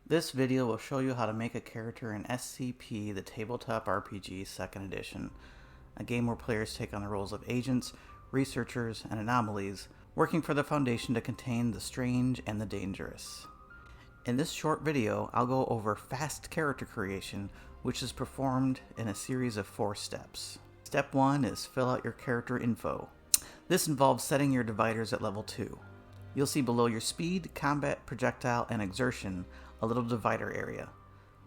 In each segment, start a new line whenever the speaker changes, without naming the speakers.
This video will show you how to make a character in SCP the Tabletop RPG 2nd Edition, a game where players take on the roles of agents, researchers, and anomalies, working for the Foundation to contain the strange and the dangerous. In this short video, I'll go over fast character creation, which is performed in a series of 4 steps. Step 1 is fill out your character info. This involves setting your dividers at level 2. You'll see below your speed, combat, projectile, and exertion a little divider area.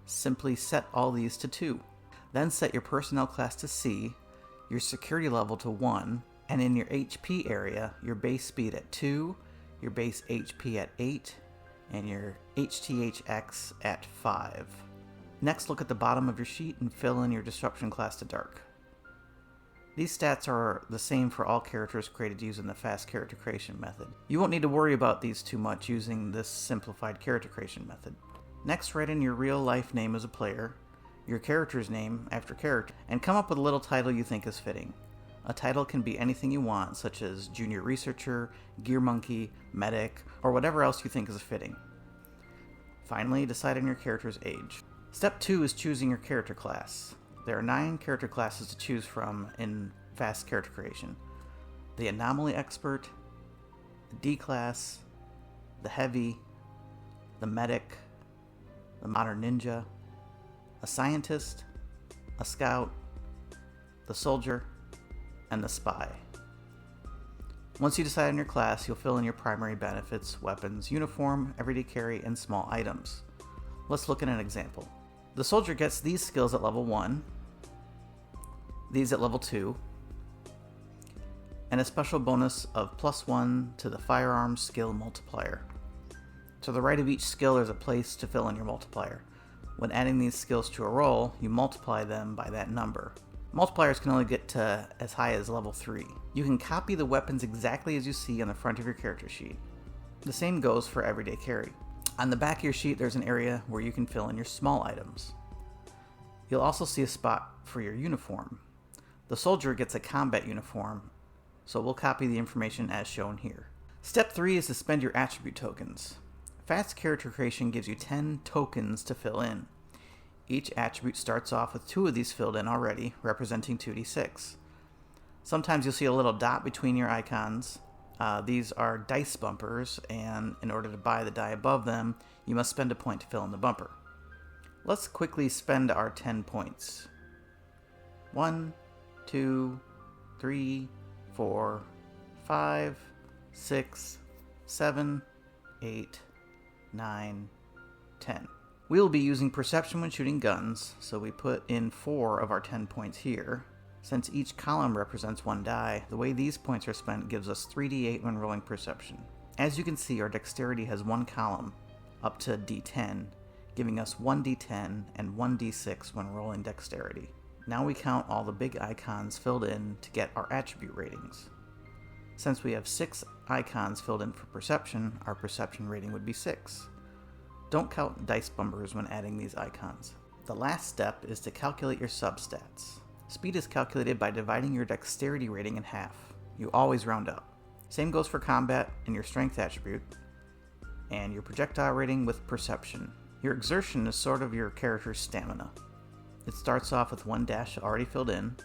Simply set all these to 2. Then set your personnel class to C, your security level to 1, and in your HP area, your base speed at 2, your base HP at 8, and your HTHX at 5. Next, look at the bottom of your sheet and fill in your disruption class to dark. These stats are the same for all characters created using the fast character creation method. You won't need to worry about these too much using this simplified character creation method. Next, write in your real life name as a player, your character's name after character, and come up with a little title you think is fitting. A title can be anything you want, such as Junior Researcher, Gear Monkey, Medic, or whatever else you think is fitting. Finally, decide on your character's age. Step 2 is choosing your character class. There are 9 character classes to choose from in fast character creation. The Anomaly Expert, the D-Class, the Heavy, the Medic, the Modern Ninja, a Scientist, a Scout, the Soldier, and the Spy. Once you decide on your class, you'll fill in your primary benefits, weapons, uniform, everyday carry, and small items. Let's look at an example. The Soldier gets these skills at level 1, these at level 2, and a special bonus of +1 to the firearms skill multiplier. To the right of each skill there's a place to fill in your multiplier. When adding these skills to a roll, you multiply them by that number. Multipliers can only get to as high as level 3. You can copy the weapons exactly as you see on the front of your character sheet. The same goes for everyday carry. On the back of your sheet there's an area where you can fill in your small items. You'll also see a spot for your uniform. The Soldier gets a combat uniform, so we'll copy the information as shown here. Step 3 is to spend your attribute tokens. Fast character creation gives you 10 tokens to fill in. Each attribute starts off with 2 of these filled in already, representing 2d6. Sometimes you'll see a little dot between your icons. These are dice bumpers, and in order to buy the die above them, you must spend a point to fill in the bumper. Let's quickly spend our 10 points. 1, 2, 3, 4, 5, 6, 7, 8, 9, 10. We will be using perception when shooting guns, so we put in 4 of our 10 points here. Since each column represents 1 die, the way these points are spent gives us 3d8 when rolling perception. As you can see, our dexterity has 1 column, up to d10, giving us 1d10 and 1d6 when rolling dexterity. Now we count all the big icons filled in to get our attribute ratings. Since we have 6 icons filled in for perception, our perception rating would be 6. Don't count dice bumpers when adding these icons. The last step is to calculate your substats. Speed is calculated by dividing your dexterity rating in half. You always round up. Same goes for combat and your strength attribute, and your projectile rating with perception. Your exertion is sort of your character's stamina. It starts off with 1 dash already filled in.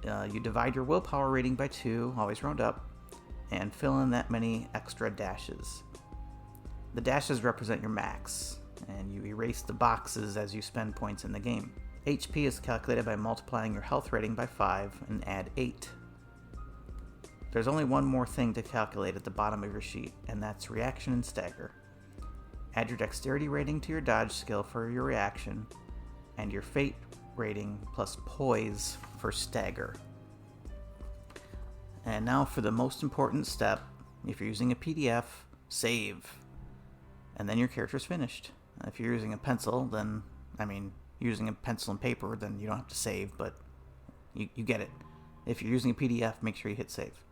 You divide your willpower rating by 2, always round up, and fill in that many extra dashes. The dashes represent your max, and you erase the boxes as you spend points in the game. HP is calculated by multiplying your health rating by 5 and add 8. There's only one more thing to calculate at the bottom of your sheet, and that's reaction and stagger. Add your dexterity rating to your dodge skill for your reaction, and your fate rating plus poise for stagger. And now for the most important step. If you're using a PDF, save. And then your character's finished. If you're using a pencil, then, using a pencil and paper, then you don't have to save, but you get it. If you're using a PDF, make sure you hit save.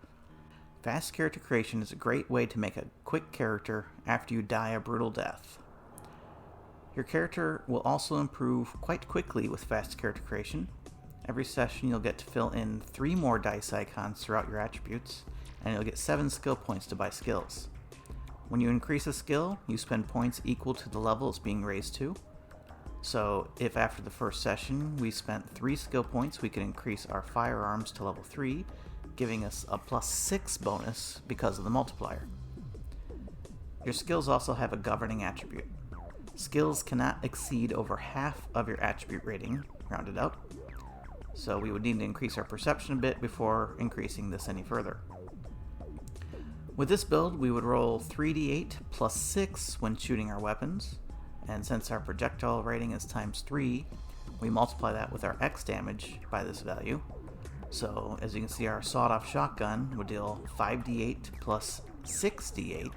Fast character creation is a great way to make a quick character after you die a brutal death. Your character will also improve quite quickly with fast character creation. Every session you'll get to fill in 3 more dice icons throughout your attributes, and you'll get 7 skill points to buy skills. When you increase a skill, you spend points equal to the level it's being raised to. So if after the first session we spent 3 skill points, we can increase our firearms to level 3, giving us a +6 bonus because of the multiplier. Your skills also have a governing attribute. Skills cannot exceed over half of your attribute rating, rounded out. So we would need to increase our perception a bit before increasing this any further. With this build, we would roll 3d8 plus 6 when shooting our weapons, and since our projectile rating is times 3, we multiply that with our X damage by this value. So as you can see, our sawed-off shotgun would deal 5d8 plus 6d8,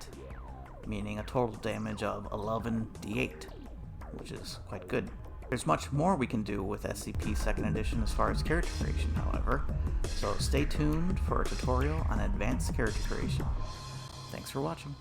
meaning a total damage of 11d8, which is quite good. There's much more we can do with SCP 2nd Edition as far as character creation, however, so stay tuned for a tutorial on advanced character creation. Thanks for watching.